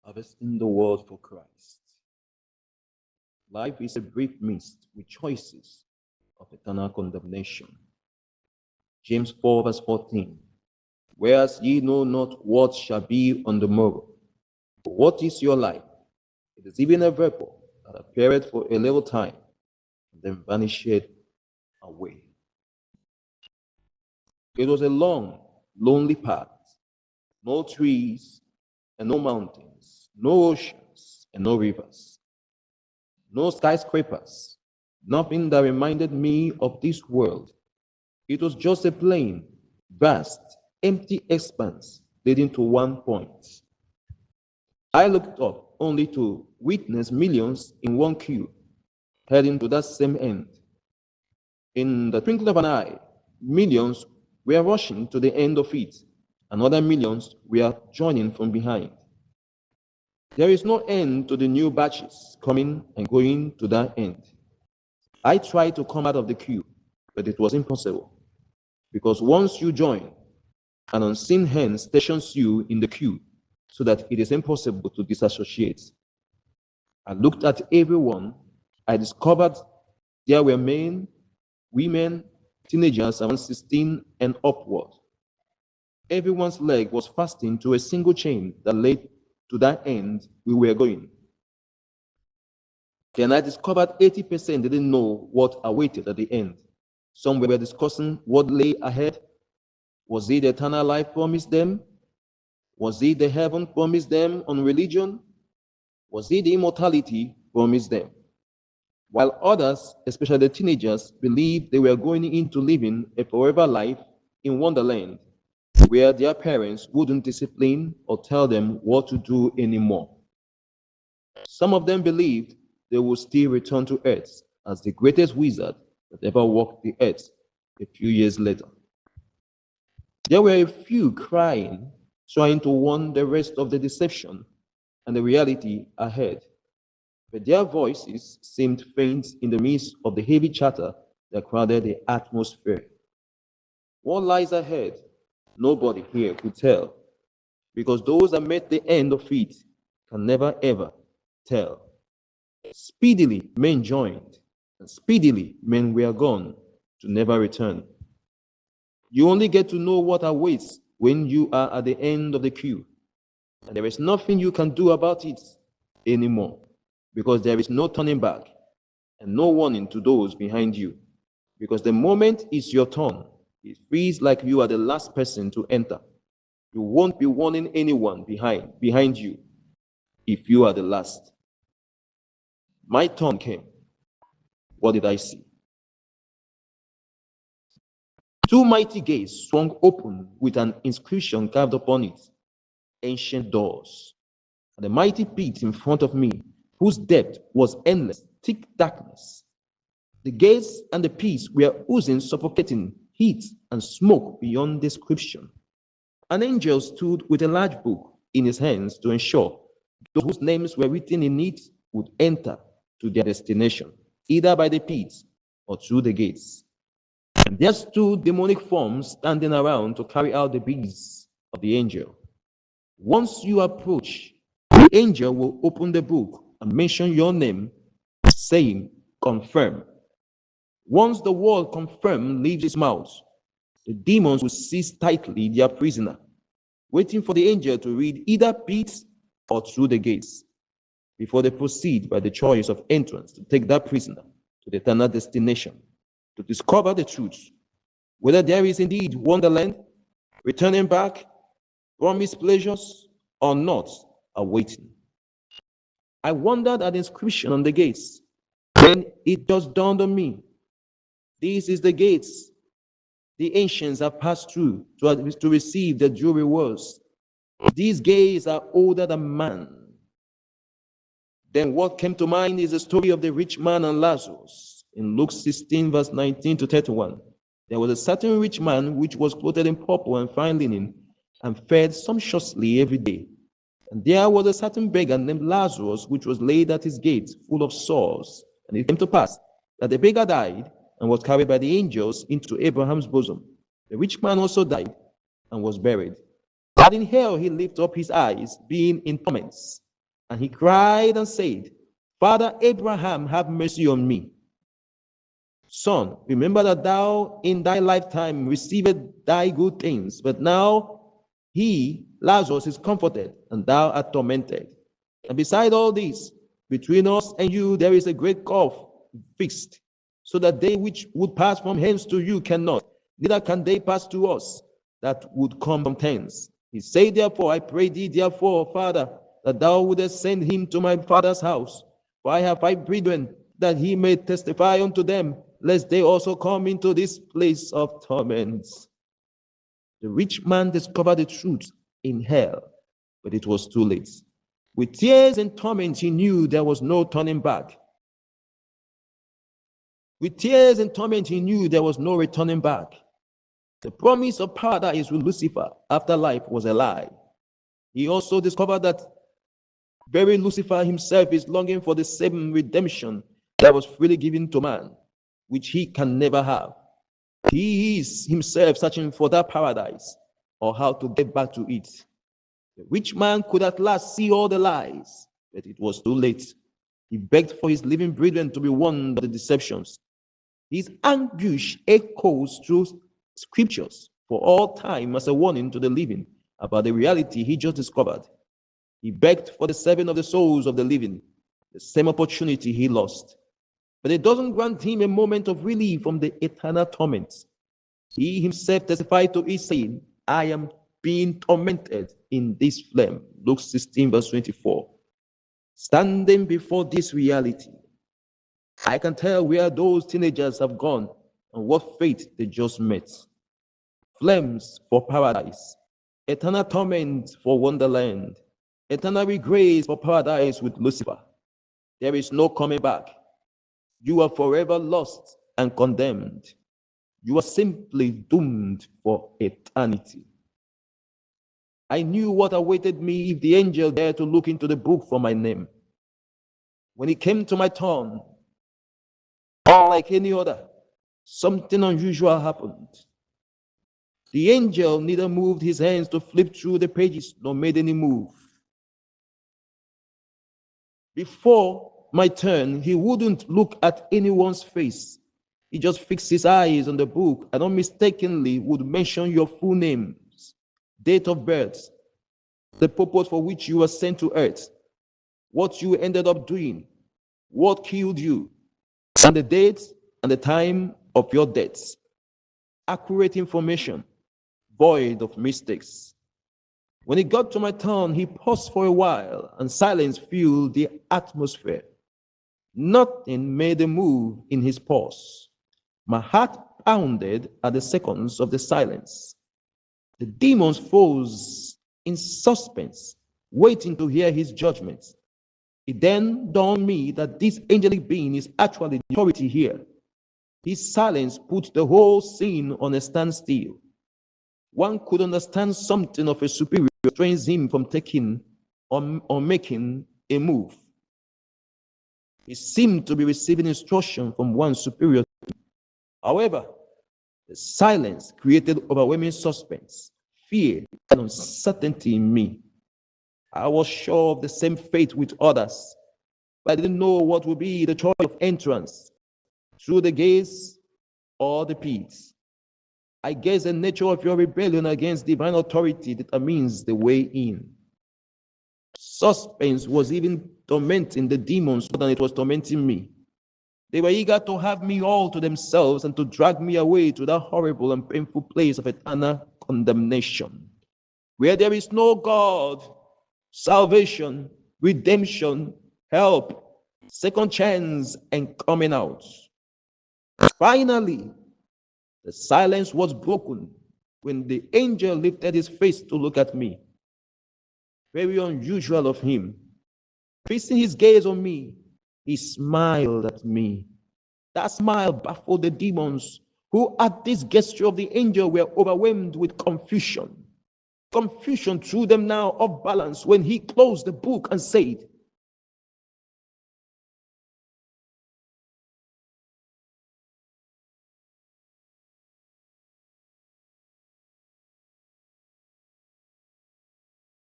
Harvesting the world for Christ. Life is a brief mist with choices of eternal condemnation. James 4, verse 14. Whereas ye know not what shall be on the morrow. For what is your life? It is even a vapor that appeareth for a little time, and then vanisheth away. It was a long, lonely path. No trees and no mountains, no oceans and no rivers, no skyscrapers, nothing that reminded me of this world. It was just a plain, vast, empty expanse leading to one point. I looked up only to witness millions in one queue heading to that same end. In the twinkling of an eye, millions were rushing to the end of it, and other millions were joining from behind. There is no end to the new batches coming and going to that end. I tried to come out of the queue, but it was impossible, because once you join, an unseen hand stations you in the queue so that it is impossible to disassociate. I looked at everyone. I discovered there were men, women, teenagers around 16 and upward. Everyone's leg was fastened to a single chain that led to that end we were going. Then I discovered 80% didn't know what awaited at the end. Some were discussing what lay ahead. Was it the eternal life promised them? Was it the heaven promised them on religion? Was it the immortality promised them? While others, especially the teenagers, believed they were going into living a forever life in Wonderland, where their parents wouldn't discipline or tell them what to do anymore. Some of them believed they would still return to Earth as the greatest wizard that ever walked the earth a few years later. There were a few crying, trying to warn the rest of the deception and the reality ahead. But their voices seemed faint in the midst of the heavy chatter that crowded the atmosphere. What lies ahead? Nobody here could tell, because those that met the end of it can never ever tell. Speedily men joined, and speedily men were gone to never return. You only get to know what awaits when you are at the end of the queue, and there is nothing you can do about it anymore, because there is no turning back and no warning to those behind you, because the moment it's your turn, it feels like you are the last person to enter. You won't be warning anyone behind you if you are the last. My turn came. What did I see? Two mighty gates swung open with an inscription carved upon it, ancient doors. And the mighty pit in front of me, whose depth was endless, thick darkness. The gates and the pits were oozing suffocating heat and smoke beyond description. An angel stood with a large book in his hands to ensure those whose names were written in it would enter to their destination, either by the pits or through the gates. And there stood demonic forms standing around to carry out the bids of the angel. Once you approach, the angel will open the book and mention your name, saying, confirm. Once the word confirm leaves its mouth, the demons will seize tightly their prisoner, waiting for the angel to read either pits or through the gates, before they proceed by the choice of entrance to take that prisoner to the eternal destination, to discover the truth, whether there is indeed Wonderland, returning back, promised pleasures, or not, awaiting. I wondered at the inscription on the gates. Then it just dawned on me. This is the gates the ancients have passed through to receive the due rewards. These gates are older than man. Then what came to mind is the story of the rich man and Lazarus in Luke 16, verse 19 to 31. There was a certain rich man which was clothed in purple and fine linen and fed sumptuously every day. And there was a certain beggar named Lazarus which was laid at his gate full of sores. And it came to pass that the beggar died and was carried by the angels into Abraham's bosom. The rich man also died and was buried. And in hell he lifted up his eyes, being in torments, And he cried and said, Father Abraham, have mercy on me. Son, remember that thou in thy lifetime received thy good things, but now he, Lazarus, is comforted, and thou art tormented. And beside all this, between us and you there is a great gulf fixed, so that they which would pass from hence to you cannot, neither can they pass to us that would come from thence. He said, therefore, I pray thee, therefore, Father, that thou wouldest send him to my father's house. For I have 5 brethren, that he may testify unto them, lest they also come into this place of torments. The rich man discovered the truth in hell, but it was too late. With tears and torment, he knew there was no turning back. With tears and torment, he knew there was no returning back. The promise of paradise with Lucifer after life was a lie. He also discovered that very Lucifer himself is longing for the same redemption that was freely given to man, which he can never have. He is himself searching for that paradise, or how to get back to it. The rich man could at last see all the lies, but it was too late. He begged for his living brethren to be warned of the deceptions. His anguish echoes through scriptures for all time as a warning to the living about the reality he just discovered. He begged for the saving of the souls of the living, the same opportunity he lost. But it doesn't grant him a moment of relief from the eternal torments. He himself testified to it, saying, I am being tormented in this flame. Luke 16, verse 24. Standing before this reality, I can tell where those teenagers have gone and what fate they just met. Flames for paradise, eternal torment for wonderland, eternal grace for paradise with Lucifer. There is no coming back. You are forever lost and condemned. You are simply doomed for eternity. I knew what awaited me if the angel dared to look into the book for my name. When it came to my turn, unlike any other, something unusual happened. The angel neither moved his hands to flip through the pages nor made any move. Before my turn, he wouldn't look at anyone's face. He just fixed his eyes on the book and unmistakably would mention your full names, date of birth, the purpose for which you were sent to earth, what you ended up doing, what killed you, and the date and the time of your death. Accurate information, void of mistakes. When it got to my turn, he paused for a while and silence filled the atmosphere. Nothing made a move in his pause. My heart pounded at the seconds of the silence. The demons froze in suspense, waiting to hear his judgment. It then dawned on me that this angelic being is actually the authority here. His silence put the whole scene on a standstill. One could understand something of a superior restrains him from taking or making a move. He seemed to be receiving instruction from one superior. However, the silence created overwhelming suspense, fear, and uncertainty in me. I was sure of the same fate with others, but I didn't know what would be the choice of entrance, through the gates or the pits. I guess the nature of your rebellion against divine authority determines the way in. Suspense was even tormenting the demons more than it was tormenting me. They were eager to have me all to themselves and to drag me away to that horrible and painful place of eternal condemnation, where there is no God, salvation, redemption, help, second chance, and coming out. Finally, the silence was broken when the angel lifted his face to look at me. Very unusual of him. Fixing his gaze on me, he smiled at me. That smile baffled the demons, who at this gesture of the angel were overwhelmed with confusion. Confusion threw them now off balance when he closed the book and said,